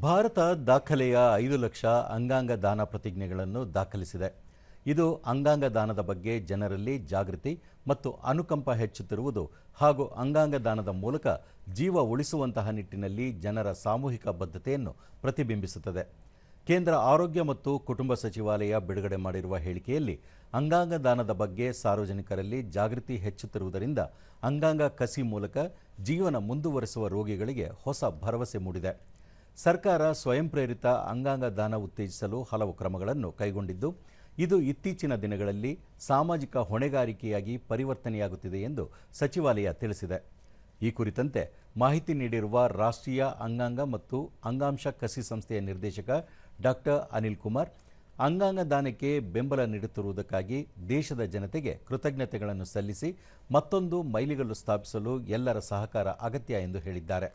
ಭಾರತ ದಾಖಲೆಯ 5 ಲಕ್ಷ ಅಂಗಾಂಗ ದಾನ ಪ್ರತಿಜ್ಞೆಗಳನ್ನು ದಾಖಲಿಸಿದೆ. ಇದು ಅಂಗಾಂಗ ದಾನದ ಬಗ್ಗೆ ಜನರಲ್ಲಿ ಜಾಗೃತಿ ಮತ್ತು ಅನುಕಂಪ ಹೆಚ್ಚುತ್ತಿರುವುದು ಹಾಗೂ ಅಂಗಾಂಗ ದಾನದ ಮೂಲಕ ಜೀವ ಉಳಿಸುವಂತಹ ನಿಟ್ಟಿನಲ್ಲಿ ಜನರ ಸಾಮೂಹಿಕ ಬದ್ಧತೆಯನ್ನು ಪ್ರತಿಬಿಂಬಿಸುತ್ತದೆ. ಕೇಂದ್ರ ಆರೋಗ್ಯ ಮತ್ತು ಕುಟುಂಬ ಸಚಿವಾಲಯ ಬಿಡುಗಡೆ ಮಾಡಿರುವ ಹೇಳಿಕೆಯಲ್ಲಿ ಅಂಗಾಂಗ ದಾನದ ಬಗ್ಗೆ ಸಾರ್ವಜನಿಕರಲ್ಲಿ ಜಾಗೃತಿ ಹೆಚ್ಚುತ್ತಿರುವುದರಿಂದ ಅಂಗಾಂಗ ಕಸಿ ಮೂಲಕ ಜೀವನ ಮುಂದುವರಿಸುವ ರೋಗಿಗಳಿಗೆ ಹೊಸ ಭರವಸೆ ಮೂಡಿದೆ. ಸರ್ಕಾರ ಸ್ವಯಂ ಪ್ರೇರಿತ ಅಂಗಾಂಗ ದಾನ ಉತ್ತೇಜಿಸಲು ಹಲವು ಕ್ರಮಗಳನ್ನು ಕೈಗೊಂಡಿದ್ದು, ಇದು ಇತ್ತೀಚಿನ ದಿನಗಳಲ್ಲಿ ಸಾಮಾಜಿಕ ಹೊಣೆಗಾರಿಕೆಯಾಗಿ ಪರಿವರ್ತನೆಯಾಗುತ್ತಿದೆ ಎಂದು ಸಚಿವಾಲಯ ತಿಳಿಸಿದೆ. ಈ ಕುರಿತಂತೆ ಮಾಹಿತಿ ನೀಡಿರುವ ರಾಷ್ಟ್ರೀಯ ಅಂಗಾಂಗ ಮತ್ತು ಅಂಗಾಂಶ ಕಸಿ ಸಂಸ್ಥೆಯ ನಿರ್ದೇಶಕ ಡಾಕ್ಟರ್ ಅನಿಲ್ ಕುಮಾರ್, ಅಂಗಾಂಗ ದಾನಕ್ಕೆ ಬೆಂಬಲ ನೀಡುತ್ತಿರುವುದಕ್ಕಾಗಿ ದೇಶದ ಜನತೆಗೆ ಕೃತಜ್ಞತೆಗಳನ್ನು ಸಲ್ಲಿಸಿ ಮತ್ತೊಂದು ಮೈಲಿಗಲ್ಲು ಸ್ಥಾಪಿಸಲು ಎಲ್ಲರ ಸಹಕಾರ ಅಗತ್ಯ ಎಂದು ಹೇಳಿದ್ದಾರೆ.